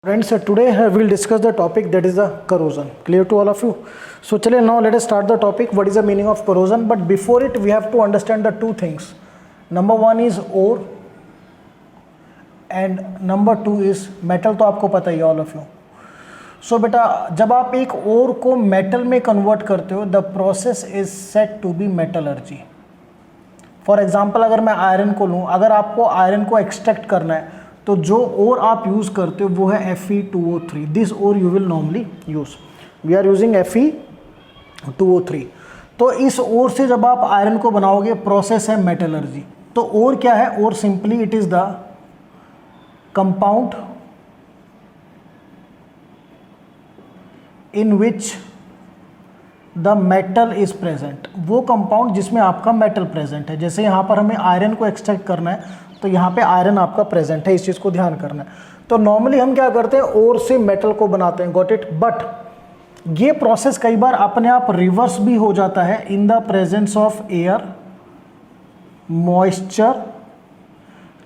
Friends, today we'll discuss the topic that is the corrosion. Clear to all of you? So, chale, now let us start the topic. What is the meaning of corrosion? But before it, we have to understand the two things. Number one is ore, and number two is metal. तो आपको पता ही all of you. So बेटा, जब आप एक ore को metal में convert करते हो, the process is said to be metallurgy. For example, अगर मैं आयरन को लूँ, अगर आपको आयरन को एक्सट्रैक्ट करना है तो जो ओर आप यूज़ करते हो वो है Fe2O3. This ore you will normally use. We are using Fe2O3. तो इस ओर से जब आप आयरन को बनाओगे, प्रोसेस है मेटलर्जी. तो ओर क्या है? Ore simply it is the compound in which the metal is present. वो कंपाउंड जिसमें आपका मेटल प्रेजेंट है. जैसे यहाँ पर हमें आयरन को एक्सट्रैक्ट करना है तो यहाँ पे आयरन आपका प्रेजेंट है, इस चीज़ को ध्यान करना है. तो नॉर्मली हम क्या करते हैं, ओर से मेटल को बनाते हैं. Got it? बट ये प्रोसेस कई बार अपने आप रिवर्स भी हो जाता है in the presence of air, moisture,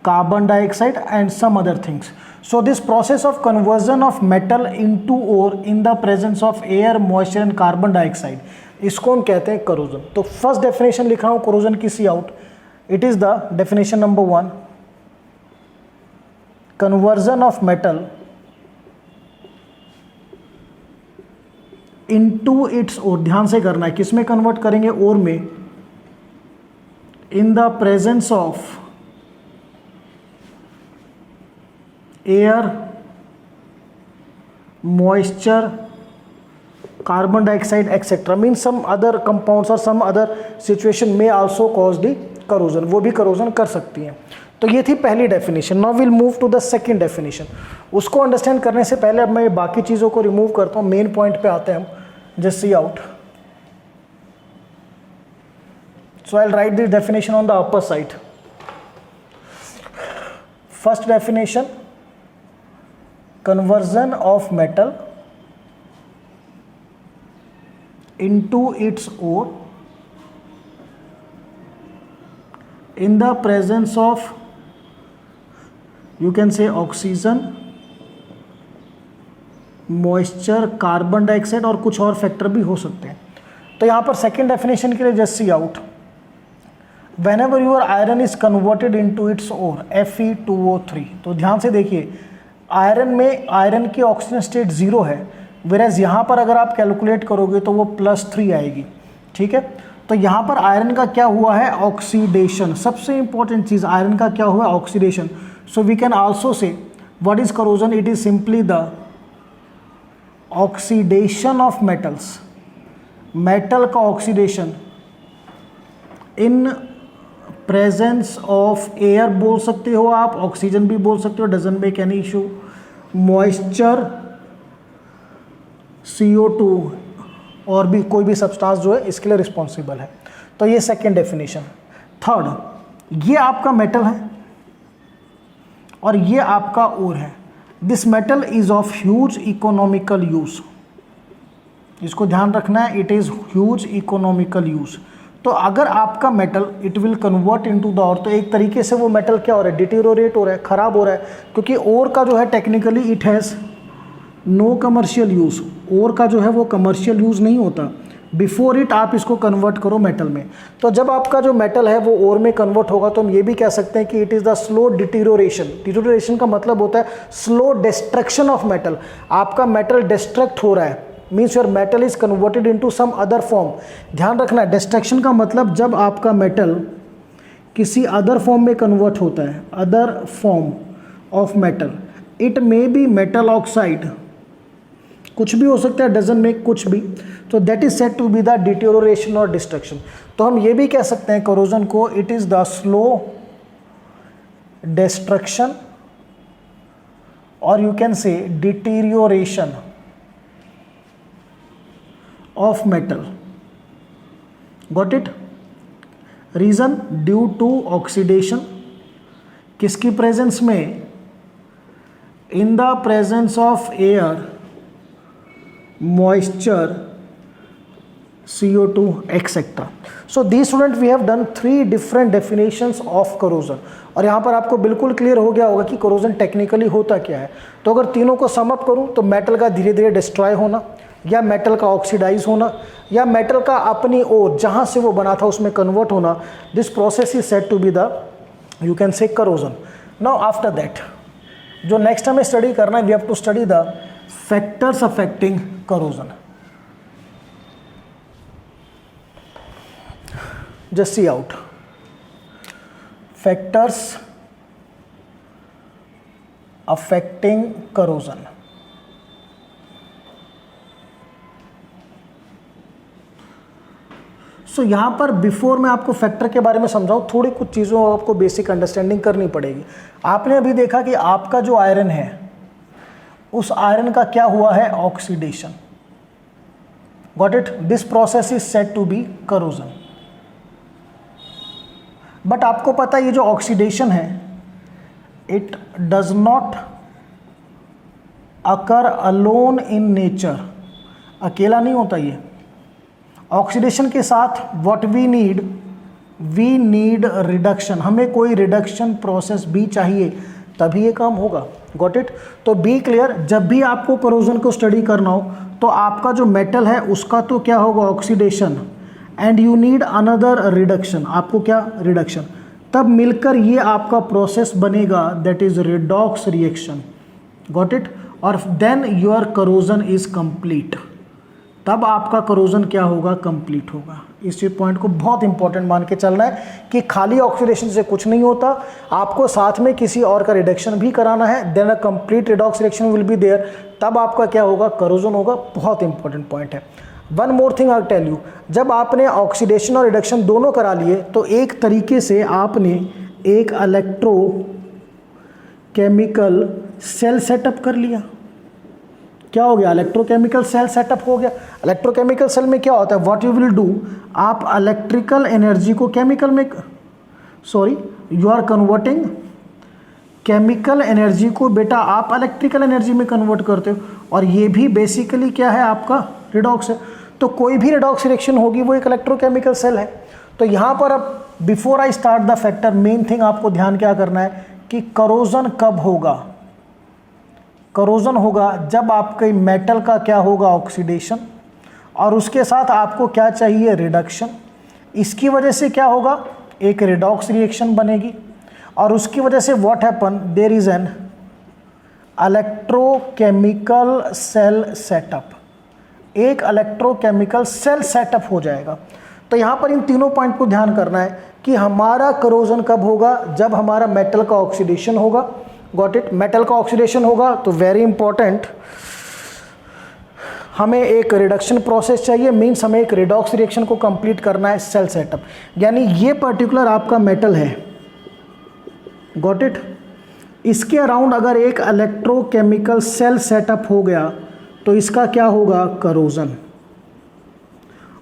carbon dioxide and some other things. So this process of conversion of metal into ore in the presence of air, moisture and carbon dioxide, इसको हम कहते हैं corrosion. तो first definition लिख रहा हूँ corrosion की, सी out. It is the definition number 1, conversion of metal into its ore. ध्यान से करना है, किस में कन्वर्ट करेंगे? ओर में. in the presence of air, moisture, carbon dioxide etc. means some other compounds or some other situation may also cause the corrosion. वो भी corrosion कर सकती हैं. तो ये थी पहली definition. Now will move to the second definition. उसको अंडरस्टैंड करने से पहले अब मैं बाकी चीज़ों को रिमूव करता हूँ. मेन पॉइंट पे आते हैं हम. Just see out. So I will write this definition on the upper side. First definition, conversion of metal into its ore in the presence of, you can say, oxygen, moisture, carbon dioxide और कुछ और factor भी हो सकते हैं. तो यहाँ पर सेकेंड डेफिनेशन के लिए just see out. whenever your iron is converted into its ore, Fe2O3. तो ध्यान से देखिए, आयरन में आयरन की ऑक्सीजन स्टेट 0 है, वेरेज यहाँ पर अगर आप कैलकुलेट करोगे तो वो +3 आएगी. ठीक है. तो यहाँ पर आयरन का क्या हुआ है? ऑक्सीडेशन. सबसे इंपॉर्टेंट चीज़, आयरन का क्या हुआ? Oxidation. So we can also say what is corrosion? It is simply the oxidation of metals. Metal का oxidation in presence of air बोल सकते हो आप, ऑक्सीजन भी बोल सकते हो, doesn't make any issue, moisture, CO2 और भी कोई भी सब्सटेंस जो है इसके लिए रिस्पॉन्सिबल है. तो ये सेकेंड डेफिनेशन. थर्ड, ये आपका मेटल है और ये आपका ओर है. This metal is of huge economical use. इसको ध्यान रखना है, it is huge economical use. तो अगर आपका metal it will convert into the ore, तो एक तरीके से वो मेटल क्या हो रहा है? डिटीरियोरेट हो रहा है, खराब हो रहा है. क्योंकि ओर का जो है technically it has no commercial use. Ore का जो है वो कमर्शियल यूज़ नहीं होता. बिफोर इट आप इसको कन्वर्ट करो मेटल में. तो जब आपका जो मेटल है वो ओर में कन्वर्ट होगा तो हम ये भी कह सकते हैं कि it is the slow deterioration. Deterioration का मतलब होता है स्लो डिस्ट्रक्शन ऑफ मेटल. आपका मेटल डिस्ट्रक्ट हो रहा है, means your metal is converted into some other form. ध्यान रखना है, डिस्ट्रक्शन का मतलब जब आपका मेटल किसी अदर फॉर्म में कन्वर्ट होता है, other form of metal. It may be metal oxide, कुछ भी हो सकता है, डजंट मेक कुछ भी. तो that is said to be the deterioration और डिस्ट्रक्शन. तो हम ये भी कह सकते हैं करोजन को, it is the slow destruction और you can say deterioration of metal. Got it? Reason, due to oxidation. किसकी प्रेजेंस में? In the presence of air, moisture, CO2, etc. So these student we have done 3 different definitions of corrosion. और यहाँ पर आपको बिल्कुल clear हो गया होगा कि corrosion टेक्निकली होता क्या है. तो अगर तीनों को सम अप करूँ तो मेटल का धीरे धीरे डिस्ट्रॉय होना, या मेटल का ऑक्सीडाइज होना, या मेटल का अपनी ओर जहाँ से वो बना था उसमें कन्वर्ट होना. This process is said to be the, you can say, corrosion. Now after that जो नेक्स्ट हमें स्टडी करना है, we have to study the factors affecting corrosion. Just see out factors affecting corrosion. So यहाँ पर before मैं आपको factor के बारे में समझाऊँ, थोड़ी कुछ चीज़ों आपको बेसिक अंडरस्टैंडिंग करनी पड़ेगी. आपने अभी देखा कि आपका जो आयरन है उस आयरन का क्या हुआ है, oxidation. Got it. This process is said to be corrosion. But आपको पता है ये जो ऑक्सीडेशन है, it does not occur alone in nature. अकेला नहीं होता ये. ऑक्सीडेशन के साथ व्हाट वी नीड रिडक्शन. हमें कोई रिडक्शन प्रोसेस भी चाहिए, तभी ये काम होगा. Got it. तो बी क्लियर, जब भी आपको corrosion को स्टडी करना हो तो आपका जो मेटल है उसका तो क्या होगा, oxidation, and you need another reduction. आपको क्या, रिडक्शन. तब मिलकर ये आपका प्रोसेस बनेगा, that is redox reaction. Got it. और then your corrosion is complete. तब आपका corrosion क्या होगा, कंप्लीट होगा. इस पॉइंट को बहुत इंपॉर्टेंट मान के चलना है कि खाली ऑक्सीडेशन से कुछ नहीं होता, आपको साथ में किसी और का रिडक्शन भी कराना है. Then a complete redox reaction will be there. तब आपका क्या होगा, corrosion होगा. बहुत इंपॉर्टेंट पॉइंट है. One more thing I tell you, जब आपने ऑक्सीडेशन और रिडक्शन दोनों करा लिए तो एक तरीके से आपने एक इलेक्ट्रोकेमिकल सेल सेटअप कर लिया. क्या हो गया, इलेक्ट्रोकेमिकल सेल सेटअप हो गया. इलेक्ट्रोकेमिकल सेल में क्या होता है, व्हाट यू विल डू, आप इलेक्ट्रिकल एनर्जी को केमिकल में, you are converting chemical energy को बेटा आप इलेक्ट्रिकल एनर्जी में कन्वर्ट करते हो. और ये भी बेसिकली क्या है, आपका रिडॉक्स है. तो कोई भी रिडॉक्स रिएक्शन होगी वो एक इलेक्ट्रोकेमिकल सेल है. तो यहाँ पर अब before I start the factor, main thing आपको ध्यान क्या करना है कि corrosion कब होगा. corrosion होगा जब आपके मेटल का क्या होगा, ऑक्सीडेशन, और उसके साथ आपको क्या चाहिए, रिडक्शन. इसकी वजह से क्या होगा, एक रिडॉक्स रिएक्शन बनेगी. और उसकी वजह से what happen, there is an electrochemical cell setup. एक इलेक्ट्रोकेमिकल सेल सेटअप हो जाएगा. तो यहाँ पर इन तीनों पॉइंट को ध्यान करना है कि हमारा corrosion कब होगा, जब हमारा मेटल का ऑक्सीडेशन होगा. Got it. मेटल का ऑक्सीडेशन होगा तो वेरी इंपॉर्टेंट, हमें एक रिडक्शन प्रोसेस चाहिए, मीन्स हमें एक रिडॉक्स रिएक्शन को कंप्लीट करना है, सेल सेटअप. यानी ये पर्टिकुलर आपका मेटल है, गॉट इट. इसके अराउंड अगर एक इलेक्ट्रोकेमिकल सेल सेटअप हो गया तो इसका क्या होगा, corrosion.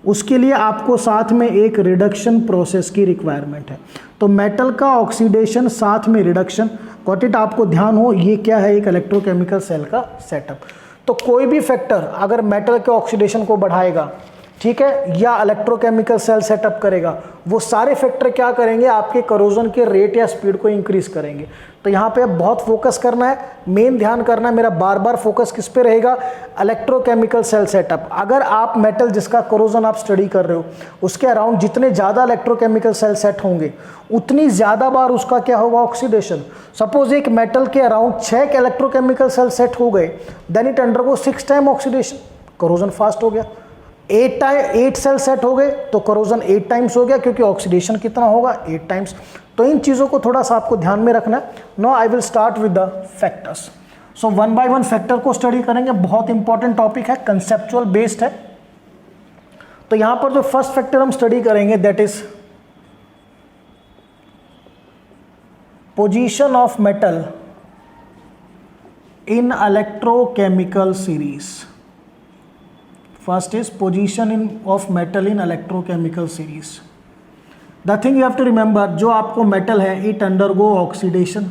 उसके लिए आपको साथ में एक रिडक्शन प्रोसेस की रिक्वायरमेंट है. तो मेटल का ऑक्सीडेशन साथ में रिडक्शन. Got it. आपको ध्यान हो ये क्या है, एक इलेक्ट्रोकेमिकल सेल का सेटअप. तो कोई भी फैक्टर अगर मेटल के ऑक्सीडेशन को बढ़ाएगा, ठीक है, या इलेक्ट्रोकेमिकल सेल सेटअप करेगा, वो सारे फैक्टर क्या करेंगे, आपके corrosion के रेट या स्पीड को इंक्रीज करेंगे. तो यहाँ पे बहुत फोकस करना है, मेन ध्यान करना है मेरा, बार बार फोकस किस पे रहेगा, इलेक्ट्रोकेमिकल सेल सेटअप. अगर आप मेटल जिसका corrosion आप स्टडी कर रहे हो उसके अराउंड जितने ज़्यादा इलेक्ट्रोकेमिकल सेल सेट होंगे उतनी ज़्यादा बार उसका क्या होगा, ऑक्सीडेशन. सपोज एक मेटल के अराउंड 6 इलेक्ट्रोकेमिकल सेल सेट हो गए, then it undergo 6 time oxidation, corrosion fast हो गया. 8 सेल सेट हो गए तो corrosion 8 टाइम्स हो गया, क्योंकि ऑक्सीडेशन कितना होगा, 8 टाइम्स. तो इन चीज़ों को थोड़ा सा आपको ध्यान में रखना है. Now I will start with the factors. So one by one factor को स्टडी करेंगे. बहुत इंपॉर्टेंट टॉपिक है, कंसेप्चुअल बेस्ड है. तो यहां पर जो फर्स्ट फैक्टर हम स्टडी करेंगे that is position of metal in electrochemical series. First is position of metal in electrochemical series. The thing you have to remember, जो आपको मेटल है it undergo oxidation,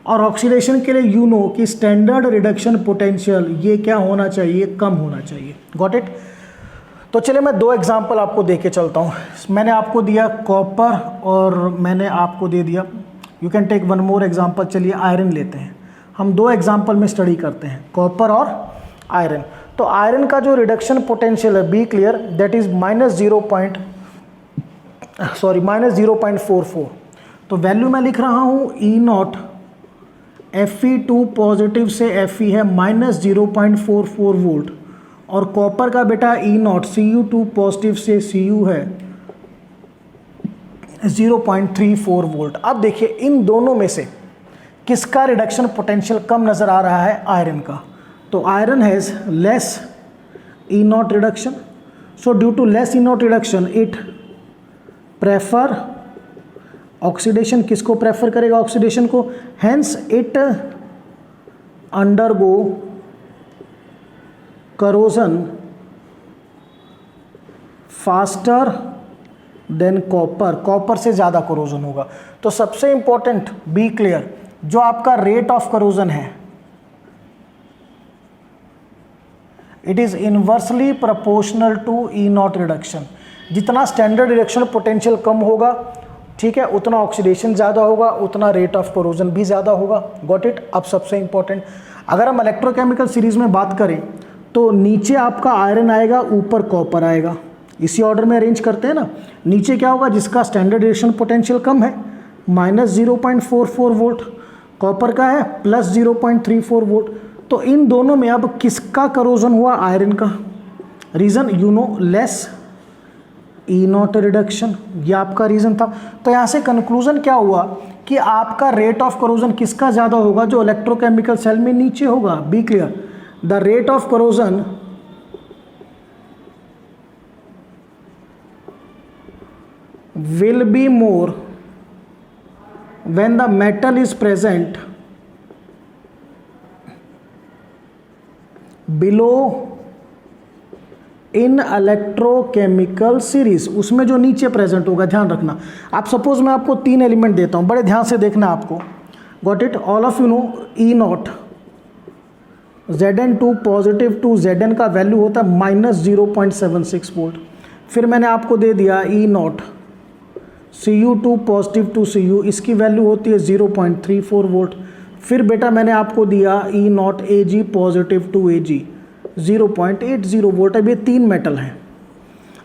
और ऑक्सीडेशन के लिए यू नो कि standard reduction potential ये क्या होना चाहिए, कम होना चाहिए. Got it. तो तो चलिए मैं दो एग्जांपल आपको दे के चलता हूँ। मैंने आपको दिया कॉपर और मैंने आपको दे दिया, you can take one more example. चलिए आयरन लेते हैं, हम दो एग्जांपल में स्टडी करते हैं, कॉपर और आयरन। तो आयरन का जो रिडक्शन पोटेंशियल है, बी क्लियर, दैट इज -0.44। तो वैल्यू मैं लिख रहा हूँ E0, Fe2 पॉजिटिव से Fe है -0.44 वोल्ट, और कॉपर का बेटा E0 Cu2 पॉजिटिव से Cu है 0.34 वोल्ट। अब देखिए इन दोनों में से किसका रिडक्शन पोटेंशियल कम नज़र आ रहा है? आयरन का। तो iron has less E0 reduction, so due to less E0 reduction it prefer oxidation. किसको प्रेफर करेगा? ऑक्सीडेशन को। Hence it undergo corrosion faster than copper. Copper से ज़्यादा करोजन होगा। तो सबसे इंपॉर्टेंट, बी क्लियर, जो आपका रेट ऑफ करोजन है it is inversely proportional to E0 reduction. जितना स्टैंडर्ड रिडक्शन पोटेंशियल कम होगा, ठीक है, उतना ऑक्सीडेशन ज़्यादा होगा, उतना रेट ऑफ करोजन भी ज़्यादा होगा। Got it. अब सबसे इंपॉर्टेंट, अगर हम इलेक्ट्रोकेमिकल सीरीज में बात करें तो नीचे आपका आयरन आएगा, ऊपर कॉपर आएगा। इसी ऑर्डर में अरेंज करते हैं ना। नीचे क्या होगा? जिसका स्टैंडर्ड रिडक्शन पोटेंशियल कम है -0.44 वोल्ट, कॉपर का है +0.34 वोल्ट। तो इन दोनों में अब किसका करोजन हुआ? आयरन का। Reason you know, less E0 reduction, ये आपका रीज़न था। तो यहाँ से कंक्लूजन क्या हुआ कि आपका रेट ऑफ करोजन किसका ज़्यादा होगा? जो इलेक्ट्रोकेमिकल सेल में नीचे होगा। Be clear, the rate of corrosion will be more when the metal is present below in electrochemical series। उसमें जो नीचे प्रेजेंट होगा, ध्यान रखना। आप सपोज मैं आपको 3 एलिमेंट देता हूं, बड़े ध्यान से देखना आपको। Got it. All of you know E0 Zn2 positive to Zn का वैल्यू होता है -0.76 वोल्ट। फिर मैंने आपको दे दिया E0 Cu2 positive to Cu, इसकी वैल्यू होती है 0.34 वोल्ट। फिर बेटा मैंने आपको दिया E0 Ag positive to Ag 0.80 volt. अब ये 3 मेटल हैं।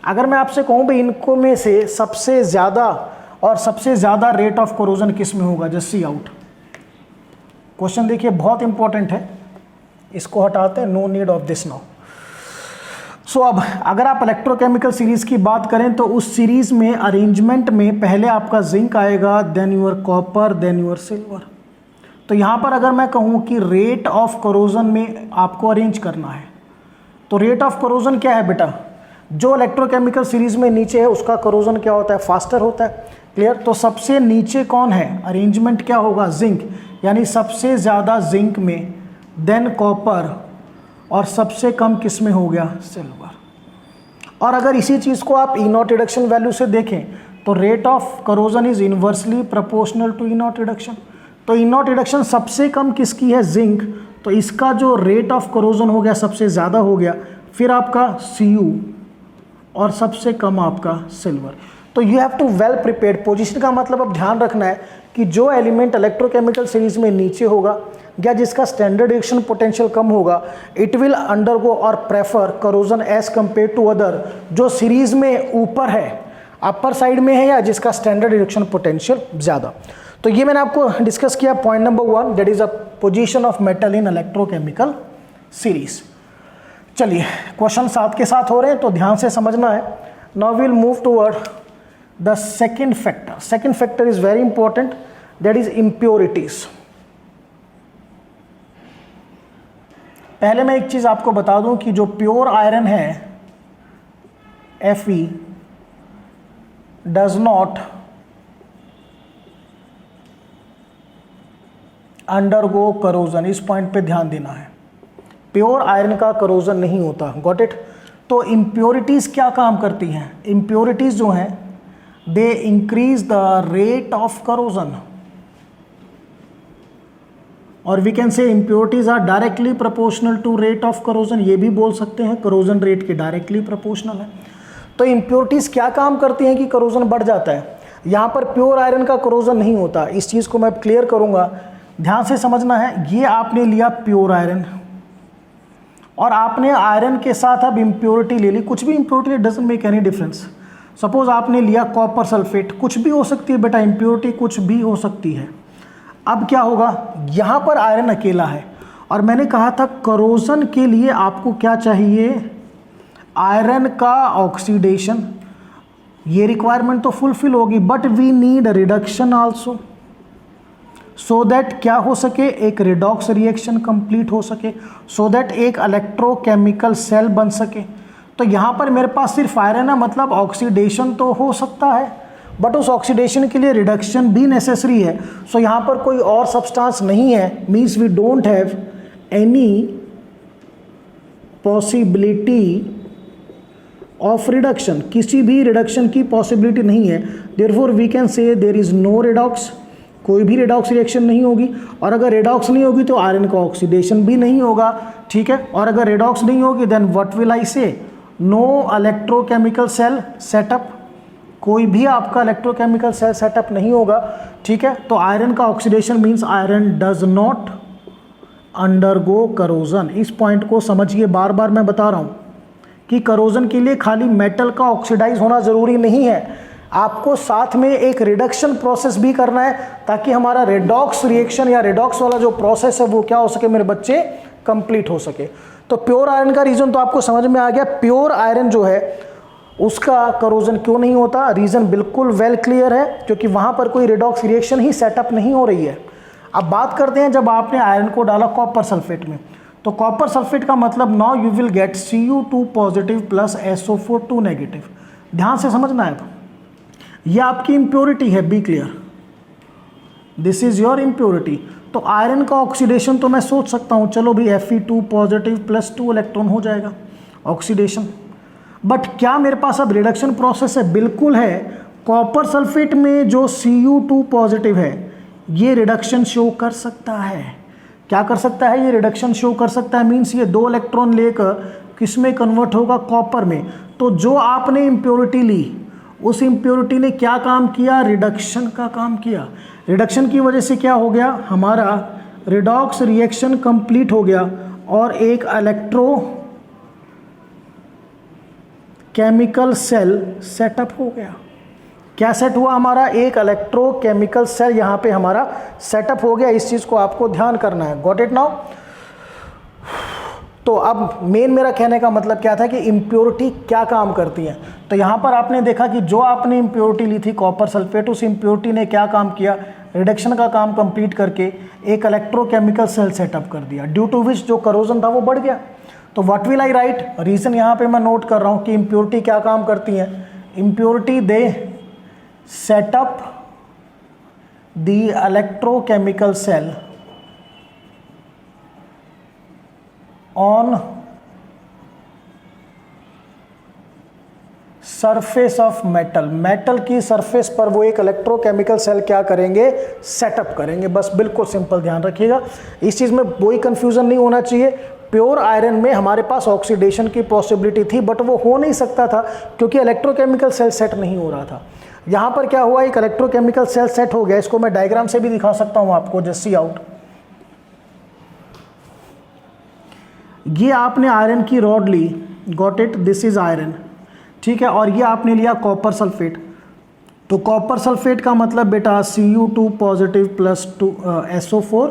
अगर मैं आपसे कहूँ भाई इनको में से सबसे ज़्यादा और सबसे ज़्यादा रेट ऑफ करोजन किस में होगा? Just see out. क्वेश्चन देखिए बहुत इंपॉर्टेंट है, इसको हटाते हैं, no need of this now. So अब अगर आप इलेक्ट्रोकेमिकल सीरीज़ की बात करें तो उस सीरीज़ में अरेंजमेंट में पहले आपका जिंक आएगा, then your copper, then your silver. तो यहाँ पर अगर मैं कहूँ कि रेट ऑफ करोजन में आपको अरेंज करना है, तो रेट ऑफ करोजन क्या है बेटा? जो इलेक्ट्रोकेमिकल सीरीज़ में नीचे है उसका करोजन क्या होता है? फास्टर होता है। क्लियर। तो सबसे नीचे कौन है? अरेंजमेंट क्या होगा? जिंक, यानी सबसे ज़्यादा जिंक में, देन कॉपर, और सबसे कम किस में हो गया? सिल्वर। और अगर इसी चीज़ को आप E0 रिडक्शन वैल्यू से देखें तो rate of corrosion is inversely proportional to E0 reduction. तो E0 रिडक्शन सबसे कम किसकी है? जिंक। तो इसका जो रेट ऑफ करोजन हो गया सबसे ज़्यादा हो गया। फिर आपका Cu और सबसे कम आपका सिल्वर। तो you have to well prepared. Position का मतलब अब ध्यान रखना है कि जो एलिमेंट इलेक्ट्रोकेमिकल सीरीज में नीचे होगा या जिसका स्टैंडर्ड रिएक्शन पोटेंशियल कम होगा, इट विल अंडरगो और prefer corrosion as compare to other जो सीरीज में ऊपर है, अपर साइड में है, या जिसका स्टैंडर्ड रिएक्शन पोटेंशियल ज़्यादा। तो ये मैंने आपको डिस्कस किया point number 1, that is a position of metal in electrochemical series. चलिए क्वेश्चन साथ के साथ हो रहे हैं तो ध्यान से समझना है। Now will move toward the second factor. Second factor is very important, that is impurities. पहले मैं एक चीज आपको बता दूं कि जो प्योर आयरन है Fe does not undergo corrosion. इस पॉइंट पे ध्यान देना है, प्योर आयरन का करोजन नहीं होता। Got it. तो इम्प्योरिटीज क्या काम करती हैं? इम्प्योरिटीज जो हैं they increase the rate of corrosion. और we can say impurities are directly proportional to rate of corrosion, ये भी बोल सकते हैं करोजन रेट के डायरेक्टली प्रोपोर्शनल है। तो इम्प्योरिटीज क्या काम करती हैं कि करोजन बढ़ जाता है। यहाँ पर प्योर आयरन का करोजन नहीं होता, इस चीज़ को मैं क्लियर करूँगा, ध्यान से समझना है। ये आपने लिया प्योर आयरन और आपने आयरन के साथ अब इम्प्योरिटी ले ली, कुछ भी impurity doesn't make any difference. Suppose आपने लिया कॉपर सल्फेट, कुछ भी हो सकती है बेटा, इम्प्योरिटी कुछ भी हो सकती है। अब क्या होगा, यहाँ पर आयरन अकेला है और मैंने कहा था करोजन के लिए आपको क्या चाहिए, आयरन का ऑक्सीडेशन। ये रिक्वायरमेंट तो फुलफिल होगी, but we need reduction also, so that क्या हो सके, एक रिडॉक्स रिएक्शन कंप्लीट हो सके, सो दैट एक इलेक्ट्रोकेमिकल सेल बन सके। तो यहाँ पर मेरे पास सिर्फ आयरन है, मतलब ऑक्सीडेशन तो हो सकता है, बट उस ऑक्सीडेशन के लिए रिडक्शन भी नेसेसरी है। सो यहाँ पर कोई और सब्सटेंस नहीं है, means we don't have any possibility of reduction, किसी भी रिडक्शन की पॉसिबिलिटी नहीं है। Therefore we can say there is no redox, कोई भी रिडॉक्स रिएक्शन नहीं होगी। और अगर रिडॉक्स नहीं होगी तो आयरन का ऑक्सीडेशन भी नहीं होगा, ठीक है। और अगर रिडॉक्स नहीं होगी देन व्हाट विल आई से, नो इलेक्ट्रोकेमिकल सेल सेटअप, कोई भी आपका इलेक्ट्रोकेमिकल सेल सेटअप नहीं होगा, ठीक है। तो आयरन का oxidation means iron does not undergo corrosion. इस पॉइंट को समझिए, बार बार मैं बता रहा हूँ कि करोजन के लिए खाली मेटल का ऑक्सीडाइज होना ज़रूरी नहीं है, आपको साथ में एक रिडक्शन प्रोसेस भी करना है ताकि हमारा रेडॉक्स रिएक्शन या रेडॉक्स वाला जो प्रोसेस है वो क्या हो सके मेरे बच्चे, कंप्लीट हो सके। तो प्योर आयरन का रीज़न तो आपको समझ में आ गया। प्योर आयरन जो है उसका करोजन क्यों नहीं होता, रीज़न बिल्कुल वेल क्लियर है, क्योंकि वहाँ पर कोई रेडॉक्स रिएक्शन ही सेटअप नहीं हो रही है। अब बात करते हैं जब आपने आयरन को डाला कॉपर सल्फेट में, तो कॉपर सल्फेट का मतलब now you will get Cu2 positive plus SO4 2 negative. ध्यान से समझना है, ये आपकी इम्प्योरिटी है, be clear, this is your impurity. तो आयरन का ऑक्सीडेशन तो मैं सोच सकता हूँ, चलो भी Fe2 पॉजिटिव प्लस 2 इलेक्ट्रॉन हो जाएगा ऑक्सीडेशन, बट क्या मेरे पास अब रिडक्शन प्रोसेस है, बिल्कुल है। कॉपर सल्फेट में जो Cu2 पॉजिटिव है ये रिडक्शन शो कर सकता है, क्या कर सकता है, ये रिडक्शन शो कर सकता है, मीन्स ये 2 इलेक्ट्रॉन लेकर किस में कन्वर्ट होगा, कॉपर में। तो जो आपने इम्प्योरिटी ली उस इम्प्योरिटी ने क्या काम किया, रिडक्शन का काम किया। रिडक्शन की वजह से क्या हो गया, हमारा रिडॉक्स रिएक्शन कंप्लीट हो गया और एक इलेक्ट्रो केमिकल सेल सेटअप हो गया। क्या सेट हुआ, हमारा एक इलेक्ट्रोकेमिकल सेल यहाँ पे हमारा सेटअप हो गया। इस चीज़ को आपको ध्यान करना है, गॉट इट नाउ। तो अब मेन मेरा कहने का मतलब क्या था कि इम्प्योरिटी क्या काम करती है। तो यहाँ पर आपने देखा कि जो आपने इम्प्योरिटी ली थी कॉपर सल्फेट, उस इम्प्योरिटी ने क्या काम किया, रिडक्शन का काम कंप्लीट करके एक इलेक्ट्रोकेमिकल सेल सेटअप कर दिया, ड्यू टू विच जो करोजन था वो बढ़ गया। तो what will I right, reason यहाँ पे मैं नोट कर रहा हूँ कि इम्प्योरिटी क्या काम करती है। Impurity they setup the electrochemical cell on surface of metal, metal की सरफेस पर वो एक इलेक्ट्रोकेमिकल सेल क्या करेंगे, सेटअप करेंगे। बस बिल्कुल सिंपल ध्यान रखिएगा, इस चीज़ में कोई कंफ्यूजन नहीं होना चाहिए। प्योर आयरन में हमारे पास ऑक्सीडेशन की पॉसिबिलिटी थी, बट वो हो नहीं सकता था क्योंकि इलेक्ट्रोकेमिकल सेल सेट नहीं हो रहा था। यहाँ पर क्या हुआ, एक इलेक्ट्रोकेमिकल सेल सेट हो गया। इसको मैं डायग्राम से भी दिखा सकता हूँ आपको, जस्ट सी आउट। ये आपने आयरन की रॉड ली, got it, this is iron, ठीक है। और ये आपने लिया कॉपर सल्फेट, तो कॉपर सल्फेट का मतलब बेटा Cu2 positive plus SO4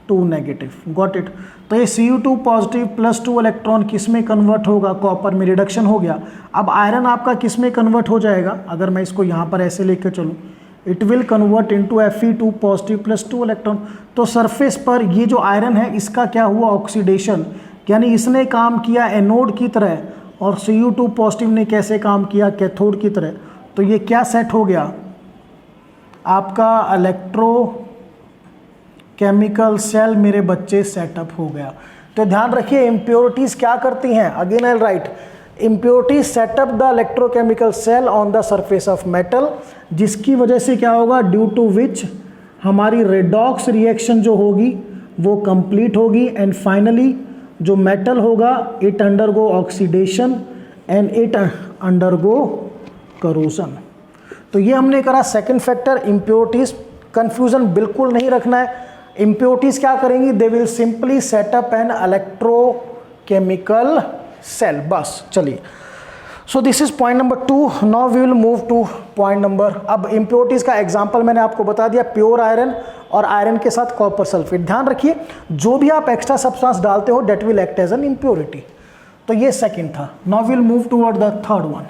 2 negative, got it. तो ये Cu2 पॉजिटिव प्लस 2 इलेक्ट्रॉन किस में कन्वर्ट होगा, कॉपर में, रिडक्शन हो गया। अब आयरन आपका किस में कन्वर्ट हो जाएगा, अगर मैं इसको यहाँ पर ऐसे लेकर चलूँ, it will convert into Fe2 positive plus 2 electron. तो सरफेस पर ये जो आयरन है इसका क्या हुआ, ऑक्सीडेशन, यानी इसने काम किया एनोड की तरह और Cu2 पॉजिटिव ने कैसे काम किया, कैथोड की तरह। तो ये क्या सेट हो गया, आपका इलेक्ट्रो केमिकल सेल मेरे बच्चे सेटअप हो गया। तो ध्यान रखिए इम्प्योरिटीज़ क्या करती हैं, again I write, impurities setup the electrochemical cell on the surface of metal, जिसकी वजह से क्या होगा, ड्यू टू विच हमारी रेडॉक्स रिएक्शन जो होगी वो कंप्लीट होगी एंड फाइनली जो मेटल होगा it undergo oxidation and it undergo corrosion. तो ये हमने करा सेकंड फैक्टर इम्प्योरिटीज। कंफ्यूजन बिल्कुल नहीं रखना है। इम्प्योरिटीज क्या करेंगी, they will simply set up an electrochemical cell. बस चलिए, so this is point number 2। Now we will move to point number, अब इम्प्योरिटीज का एग्जांपल मैंने आपको बता दिया, प्योर आयरन और आयरन के साथ कॉपर सल्फेट। ध्यान रखिए जो भी आप एक्स्ट्रा सब्सटेंस डालते हो that will act as an impurity. तो ये सेकंड था। Now we will move toward the third one,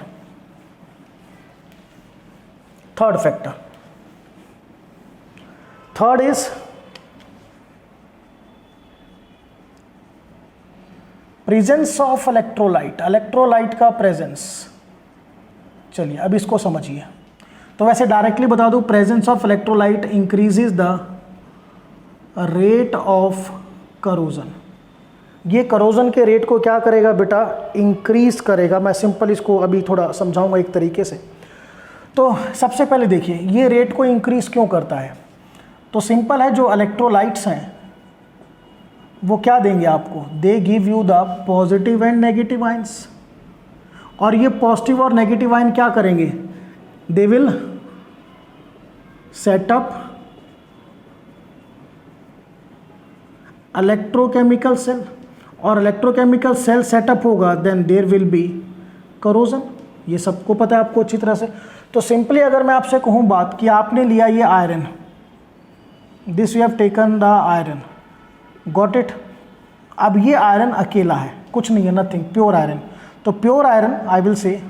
third factor. Third is presence of electrolyte, electrolyte का प्रेजेंस। चलिए अब इसको समझिए। तो वैसे डायरेक्टली बता दूं, presence of electrolyte increases the rate of corrosion. ये करोजन के रेट को क्या करेगा बेटा, इंक्रीज करेगा। मैं सिंपल इसको अभी थोड़ा समझाऊंगा एक तरीके से। तो सबसे पहले देखिए ये रेट को इंक्रीज क्यों करता है। तो सिंपल है, जो इलेक्ट्रोलाइट्स हैं वो क्या देंगे आपको, they give you the positive and negative ions. और ये पॉजिटिव और नेगेटिव आयन क्या करेंगे, they will set up electrochemical cell, और इलेक्ट्रोकेमिकल सेल सेटअप होगा then there will be corrosion. ये सबको पता है आपको अच्छी तरह से। तो सिंपली अगर मैं आपसे कहूँ बात कि आपने लिया ये iron, this you have taken the iron, got it. अब ये आयरन अकेला है, कुछ नहीं है, नथिंग, प्योर आयरन। तो pure iron I will say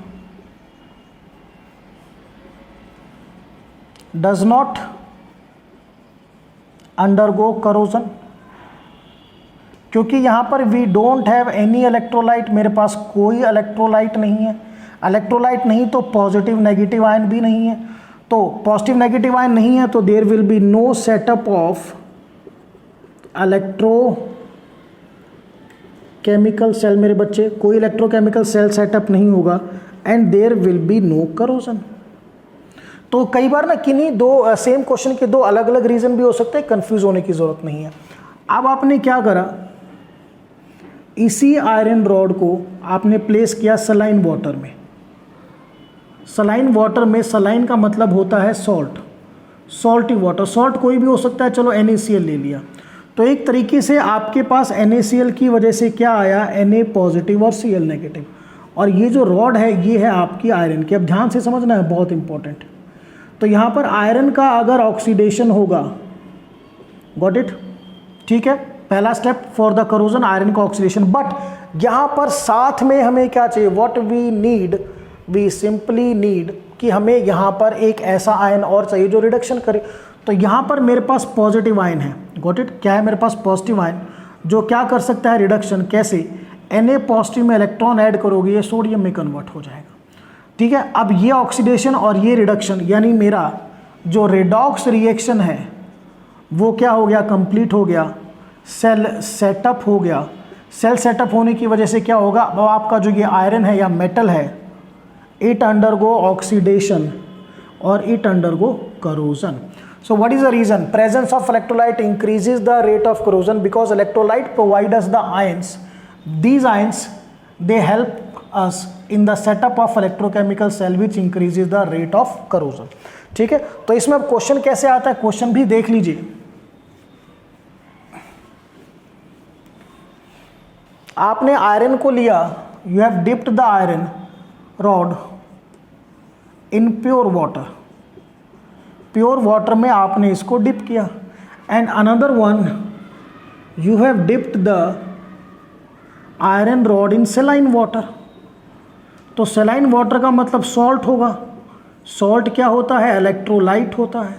does not undergo corrosion, क्योंकि यहां पर we don't have any electrolyte, मेरे पास कोई इलेक्ट्रोलाइट नहीं है। इलेक्ट्रोलाइट नहीं तो पॉजिटिव नेगेटिव आयन भी नहीं है। तो पॉजिटिव नेगेटिव आयन नहीं है तो there will be no setup of electrochemical cell. मेरे बच्चे, कोई इलेक्ट्रोकेमिकल सेल सेटअप नहीं होगा and there will be no corrosion. तो कई बार ना किन्हीं दो सेम क्वेश्चन के दो अलग अलग रीजन भी हो सकते हैं, कंफ्यूज होने की जरूरत नहीं है। अब आपने क्या करा, इसी आयरन रॉड को आपने प्लेस किया सलाइन वाटर में। सलाइन वाटर में, सलाइन का मतलब होता है सॉल्ट, सॉल्टी वाटर। सॉल्ट कोई भी हो सकता है, चलो NaCl ले लिया। तो एक तरीके से आपके पास NaCl की वजह से क्या आया, Na पॉजिटिव और Cl नेगेटिव। और ये जो रॉड है ये है आपकी आयरन की। अब ध्यान से समझना है, बहुत इंपॉर्टेंट। तो यहाँ पर आयरन का अगर ऑक्सीडेशन होगा, गॉट इट, ठीक है, पहला step for the corrosion iron का ऑक्सीडेशन। बट यहाँ पर साथ में हमें क्या चाहिए, what we need, we simply need कि हमें यहाँ पर एक ऐसा आयन और चाहिए जो रिडक्शन करे। तो यहाँ पर मेरे पास पॉजिटिव आयन है, गॉट इट, क्या है मेरे पास पॉजिटिव आयन जो क्या कर सकता है रिडक्शन। कैसे, Na पॉजिटिव में इलेक्ट्रॉन ऐड करोगे ये सोडियम में कन्वर्ट हो जाएगा, ठीक है। अब ये ऑक्सीडेशन और ये रिडक्शन, यानी मेरा जो रेडॉक्स रिएक्शन है वो क्या हो गया, कंप्लीट हो गया, सेल सेटअप हो गया। सेल सेटअप होने की वजह से क्या होगा, अब आपका जो ये आयरन है या मेटल है, इट अंडरगो ऑक्सीडेशन और it undergo corrosion. So what is the reason? Presence of electrolyte increases the rate of corrosion because electrolyte provide us the ions. These ions, they help us in the setup of electrochemical cell which increases the rate of corrosion. ठीक है, तो इसमें अब question कैसे आता है, question भी देख लीजिए। आपने आयरन को लिया, you have dipped the iron rod in pure water. Pure water में आपने इसको डिप किया। And another one, you have dipped the iron rod in saline water. तो सेलाइन वाटर का मतलब सॉल्ट होगा। सॉल्ट क्या होता है, इलेक्ट्रोलाइट होता है।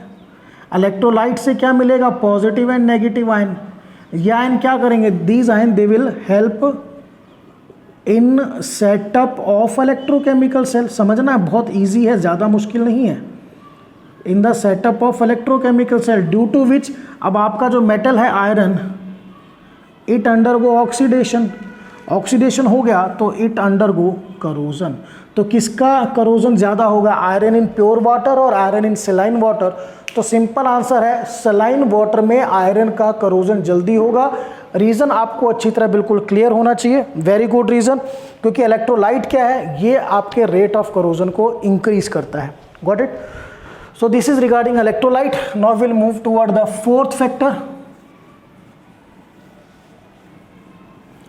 इलेक्ट्रोलाइट से क्या मिलेगा, पॉजिटिव एंड नेगेटिव आयन। ये आयन क्या करेंगे, these ion they will help in setup of electrochemical cell. समझना बहुत ईजी है, ज़्यादा मुश्किल नहीं है। In the setup of electrochemical cell due to which, अब आपका जो मेटल है iron, it undergo oxidation. Oxidation हो गया तो इट अंडरगो करोजन। तो किसका करोजन ज़्यादा होगा, आयरन इन प्योर वाटर और आयरन इन सेलाइन वाटर। तो सिंपल आंसर है सलाइन वाटर में आयरन का करोजन जल्दी होगा। रीज़न आपको अच्छी तरह बिल्कुल क्लियर होना चाहिए, वेरी गुड रीज़न, क्योंकि इलेक्ट्रोलाइट क्या है, ये आपके रेट ऑफ करोजन को इंक्रीज करता है। Got it? So this is regarding electrolyte. Now will move toward the fourth factor.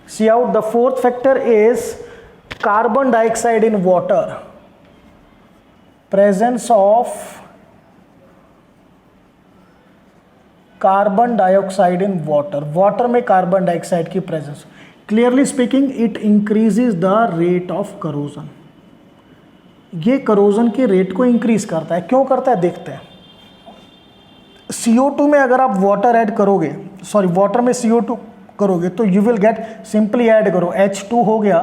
See out, the fourth factor is carbon dioxide in water. Presence of carbon dioxide in water. Water में carbon dioxide की presence. Clearly speaking, it increases the rate of corrosion. ये corrosion के rate को increase करता है। क्यों करता है देखते हैं। CO2 में अगर आप water add करोगे, सॉरी water में CO2 करोगे तो you will gate, simply add करो, H2 हो गया,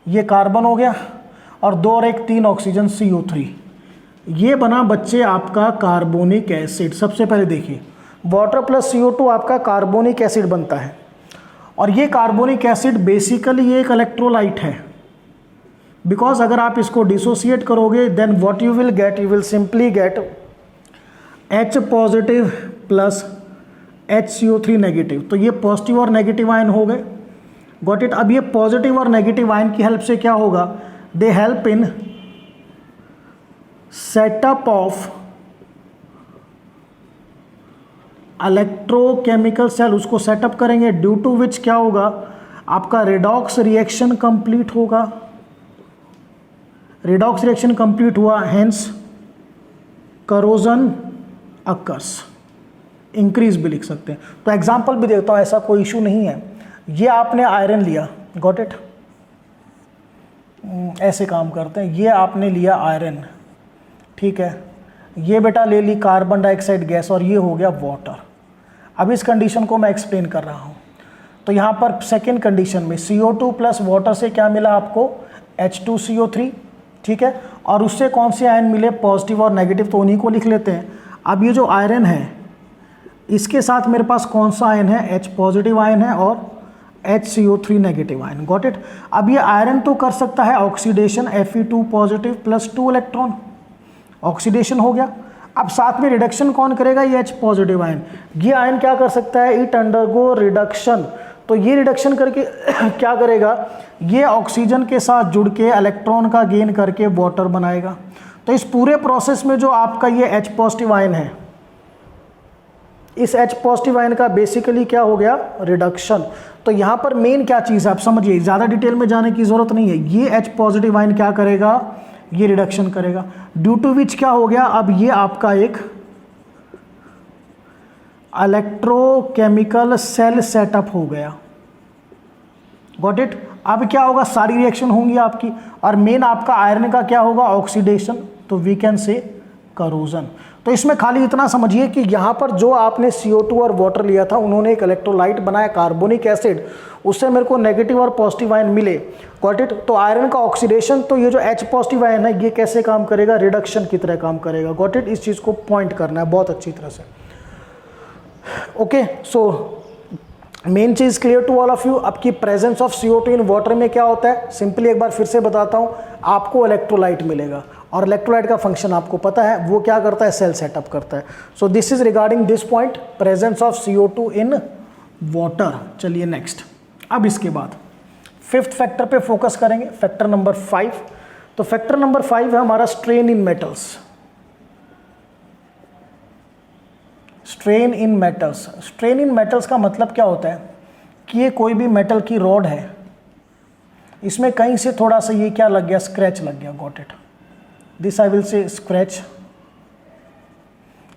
ये कार्बन हो गया, और 2 और 1 3 ऑक्सीजन CO3, ये बना बच्चे आपका कार्बोनिक एसिड। सबसे पहले देखिए, वाटर प्लस CO2 आपका कार्बोनिक एसिड बनता है, और ये कार्बोनिक एसिड बेसिकली ये एक इलेक्ट्रोलाइट है, बिकॉज अगर आप इसको डिसोसिएट करोगे then what you will get, you will simply get H positive plus HCO3 negative. तो ये पॉजिटिव और नेगेटिव आयन हो गए। Got it? अब ये पॉजिटिव और नेगेटिव आयन की हेल्प से क्या होगा, they help in setup of electrochemical cell, उसको सेटअप करेंगे, ड्यू टू विच क्या होगा, आपका रेडॉक्स रिएक्शन कंप्लीट होगा। रेडॉक्स रिएक्शन कंप्लीट हुआ, हेंस करोजन अकर्स। इंक्रीज भी लिख सकते हैं। तो एग्जाम्पल भी देता हूँ, ऐसा कोई इशू नहीं है। ये आपने आयरन लिया, गॉट इट? ऐसे काम करते हैं, ये आपने लिया आयरन, ठीक है, ये बेटा ले ली कार्बन डाइऑक्साइड गैस, और ये हो गया वाटर। अब इस कंडीशन को मैं एक्सप्लेन कर रहा हूँ। तो यहाँ पर सेकेंड कंडीशन में CO2 प्लस वाटर से क्या मिला आपको, H2CO3, ठीक है, और उससे कौन से आयन मिले, पॉजिटिव और नेगेटिव, तो उन्हीं को लिख लेते हैं। अब ये जो आयरन है इसके साथ मेरे पास कौन सा आयन है, H पॉजिटिव आयन है और HCO3 negative ion. Got it? अब ये आयरन तो कर सकता है oxidation, Fe2 positive plus 2 electron, oxidation हो गया। अब साथ में रिडक्शन कौन करेगा, ये H पॉजिटिव आयन। ये आयन क्या कर सकता है, इट अंडरगो रिडक्शन। तो ये रिडक्शन करके क्या करेगा, ये ऑक्सीजन के साथ जुड़ के इलेक्ट्रॉन का गेन करके वाटर बनाएगा। तो इस पूरे प्रोसेस में जो आपका ये H पॉजिटिव आयन है, इस H पॉजिटिव आयन का बेसिकली क्या हो गया, रिडक्शन। तो यहाँ पर मेन क्या चीज़ है आप समझिए, ज़्यादा डिटेल में जाने की ज़रूरत नहीं है। ये H पॉजिटिव आयन क्या करेगा, ये रिडक्शन करेगा, ड्यू टू विच क्या हो गया, अब ये आपका एक इलेक्ट्रोकेमिकल सेल सेटअप हो गया। Got it? अब क्या होगा, सारी रिएक्शन होंगी आपकी, और मेन आपका आयरन का क्या होगा, ऑक्सीडेशन, तो वी कैन से करोजन। तो इसमें खाली इतना समझिए कि यहाँ पर जो आपने CO2 और वाटर लिया था, उन्होंने एक इलेक्ट्रोलाइट बनाया कार्बोनिक एसिड, उससे मेरे को नेगेटिव और पॉजिटिव आयन मिले। Got it? तो आयरन का ऑक्सीडेशन, तो ये जो H पॉजिटिव आयन है ये कैसे काम करेगा, रिडक्शन की तरह काम करेगा। Got it? इस चीज़ को पॉइंट करना है बहुत अच्छी तरह से। ओके, सो मेन चीज़ clear to all of you. आपकी presence of CO2 in water में क्या होता है, सिंपली एक बार फिर से बताता हूँ, आपको इलेक्ट्रोलाइट मिलेगा, और इलेक्ट्रोलाइट का फंक्शन आपको पता है, वो क्या करता है, सेल सेटअप करता है। सो this is regarding this point, presence of CO2 in water. चलिए नेक्स्ट, अब इसके बाद फिफ्थ फैक्टर पे फोकस करेंगे, फैक्टर नंबर 5। तो फैक्टर नंबर 5 है हमारा strain in metals. Strain in metals, strain in metals का मतलब क्या होता है कि ये कोई भी मेटल की रॉड है, इसमें कहीं से थोड़ा सा ये क्या लग गया, स्क्रैच लग गया। Got it? This I will से स्क्रैच,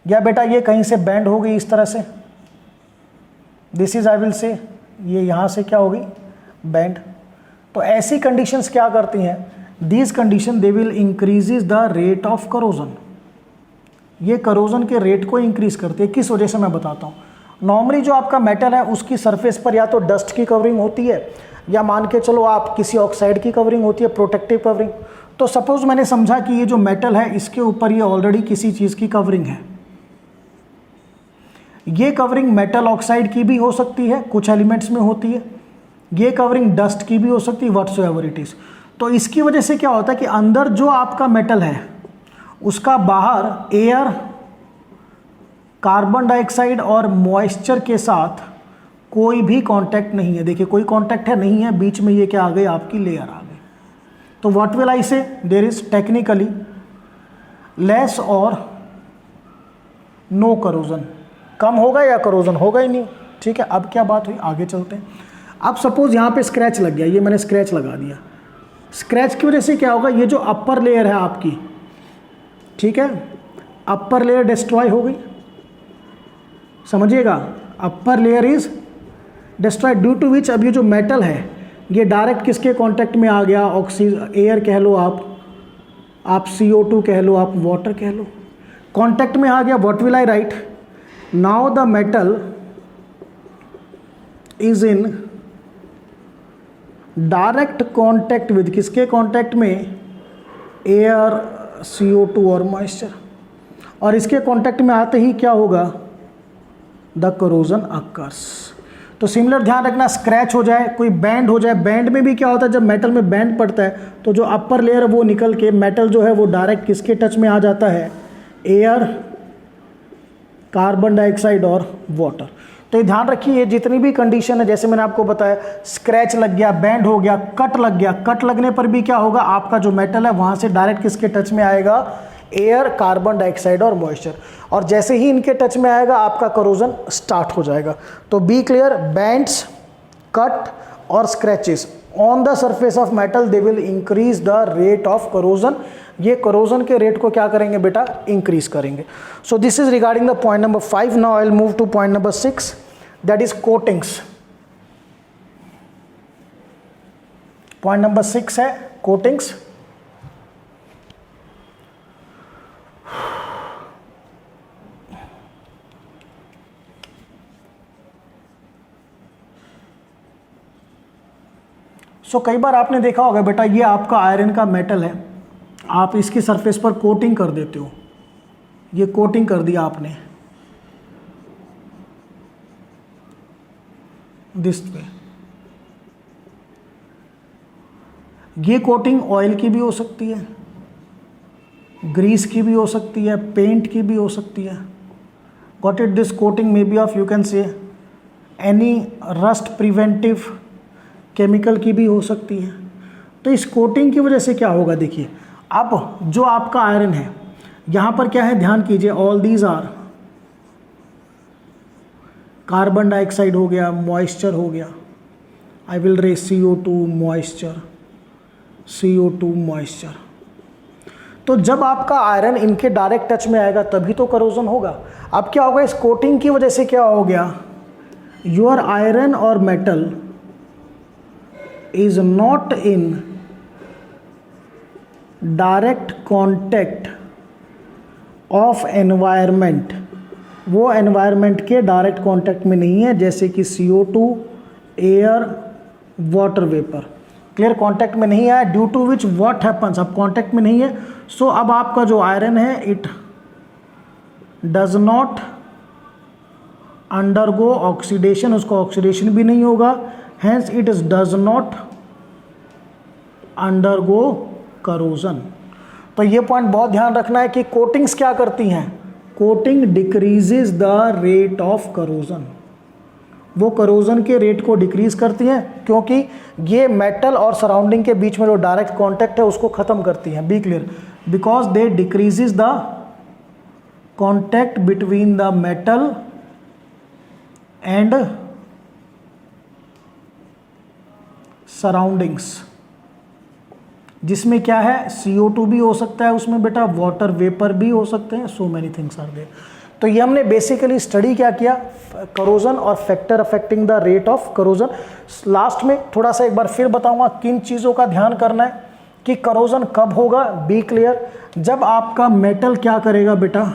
या बेटा ये कहीं से बैंड हो गई इस तरह से, दिस इज आई विल से ये यहाँ से क्या होगी, बैंड। तो ऐसी कंडीशंस क्या करती हैं, these condition they will increases the rate of corrosion. ये करोजन के रेट को इंक्रीज करती है। किस वजह से मैं बताता हूँ। नॉर्मली जो आपका मेटल है उसकी सरफेस पर या तो डस्ट की कवरिंग होती है, या मान के चलो आप किसी ऑक्साइड की कवरिंग होती है, प्रोटेक्टिव कवरिंग। तो सपोज मैंने समझा कि ये जो मेटल है इसके ऊपर ये ऑलरेडी किसी चीज़ की कवरिंग है। ये कवरिंग मेटल ऑक्साइड की भी हो सकती है, कुछ एलिमेंट्स में होती है, ये कवरिंग डस्ट की भी हो सकती है, व्हाटसोएवर इट इज। तो इसकी वजह से क्या होता है कि अंदर जो आपका मेटल है उसका बाहर एयर कार्बन डाइऑक्साइड और मॉइस्चर के साथ कोई भी कांटेक्ट नहीं है। देखिए कोई कांटेक्ट है नहीं है, बीच में ये क्या आ गई, आपकी लेयर आ गई। तो व्हाट विल आई से, देयर इज टेक्निकली लेस और नो करोजन। कम होगा या करोजन होगा ही नहीं। ठीक है, अब क्या बात हुई, आगे चलते हैं। अब सपोज यहाँ पे स्क्रैच लग गया, ये मैंने स्क्रैच लगा दिया। स्क्रैच की वजह से क्या होगा, ये जो अपर लेयर है आपकी, ठीक है, अपर लेयर डिस्ट्रॉय हो गई। समझिएगा, upper layer is destroy due to which, अब ये जो मेटल है ये डायरेक्ट किसके कांटेक्ट में आ गया, एयर कह लो आप CO2 कह लो, आप वाटर कह लो, कांटेक्ट में आ गया। What will I right, now the metal is in direct contact with, किसके कांटेक्ट में, एयर, CO2 और मॉइस्चर, और इसके कांटेक्ट में आते ही क्या होगा, द करोजन अकर्स। तो सिमिलर ध्यान रखना, स्क्रैच हो जाए, कोई बैंड हो जाए, बैंड में भी क्या होता है, जब मेटल में बैंड पड़ता है तो जो अपर लेयर वो निकल के मेटल जो है वो डायरेक्ट किसके टच में आ जाता है, एयर, कार्बन डाइऑक्साइड और वाटर। तो ये ध्यान रखिए, ये जितनी भी कंडीशन है, जैसे मैंने आपको बताया, स्क्रैच लग गया, बैंड हो गया, कट लग गया, कट लगने पर भी क्या होगा, आपका जो मेटल है वहाँ से डायरेक्ट किसके टच में आएगा, एयर, कार्बन डाइऑक्साइड और मॉइस्चर, और जैसे ही इनके टच में आएगा आपका करोजन स्टार्ट हो जाएगा। तो बी क्लियर, बैंड्स, कट और scratches on the surface of metal they will increase the rate of corrosion. ये करोजन के रेट को क्या करेंगे बेटा, इंक्रीज करेंगे। सो this is regarding the point number 5। Now I will move to point number 6, that is coatings. Point number 6 है coatings. सो कई बार आपने देखा होगा बेटा, ये आपका आयरन का मेटल है, आप इसकी सरफेस पर कोटिंग कर देते हो, ये कोटिंग कर दिया आपने दिस पे। ये कोटिंग ऑयल की भी हो सकती है, ग्रीस की भी हो सकती है, पेंट की भी हो सकती है। Got it, this coating may be of, you can से एनी रस्ट प्रिवेंटिव केमिकल की भी हो सकती है। तो इस कोटिंग की वजह से क्या होगा, देखिए अब जो आपका आयरन है यहाँ पर क्या है, ध्यान कीजिए, all these are, carbon dioxide हो गया, मॉइस्चर हो गया, आई विल रे CO2 मॉइस्चर, CO2 मॉइस्चर। तो जब आपका आयरन इनके डायरेक्ट टच में आएगा तभी तो करोजन होगा। अब क्या होगा, इस कोटिंग की वजह से क्या हो गया, योर आयरन और metal is not in direct contact of environment, वो environment के direct contact में नहीं है, जैसे कि CO2, air, water vapor, clear contact में नहीं है, due to which what happens, अब contact में नहीं है, so अब आपका जो iron है it does not undergo oxidation, उसको oxidation भी नहीं होगा, hence it does not undergo corrosion। तो ये पॉइंट बहुत ध्यान रखना है कि कोटिंग्स क्या करती हैं, coating decreases the rate of corrosion, वो करोजन के रेट को डिक्रीज करती हैं, क्योंकि ये मेटल और सराउंडिंग के बीच में जो डायरेक्ट कांटेक्ट है उसको ख़त्म करती हैं। Be clear, because they decreases the contact between the metal and surroundings, जिसमें क्या है, CO2 भी हो सकता है उसमें बेटा, वाटर वेपर भी हो सकते हैं, so many things are there. तो ये हमने बेसिकली स्टडी क्या किया, करोजन और factor affecting the rate of corrosion. Last में थोड़ा सा एक बार फिर बताऊंगा किन चीज़ों का ध्यान करना है कि करोजन कब होगा। बी क्लियर, जब आपका मेटल क्या करेगा बेटा,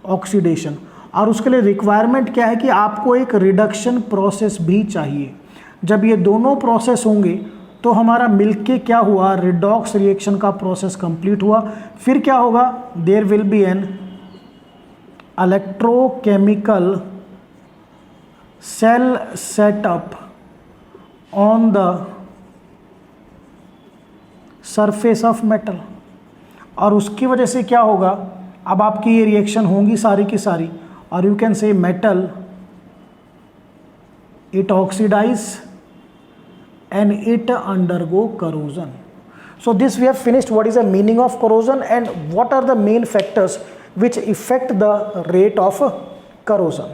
ऑक्सीडेशन, और उसके लिए रिक्वायरमेंट क्या है कि आपको एक रिडक्शन प्रोसेस भी चाहिए। जब ये दोनों प्रोसेस होंगे तो हमारा मिलके क्या हुआ, रिडॉक्स रिएक्शन का प्रोसेस कंप्लीट हुआ। फिर क्या होगा, there will be an electrochemical cell setup on the surface of metal, और उसकी वजह से क्या होगा, अब आपकी ये रिएक्शन होंगी सारी की सारी, or you can say metal, it oxidize and it undergo corrosion. So this we have finished what is the meaning of corrosion and what are the main factors which affect the rate of corrosion.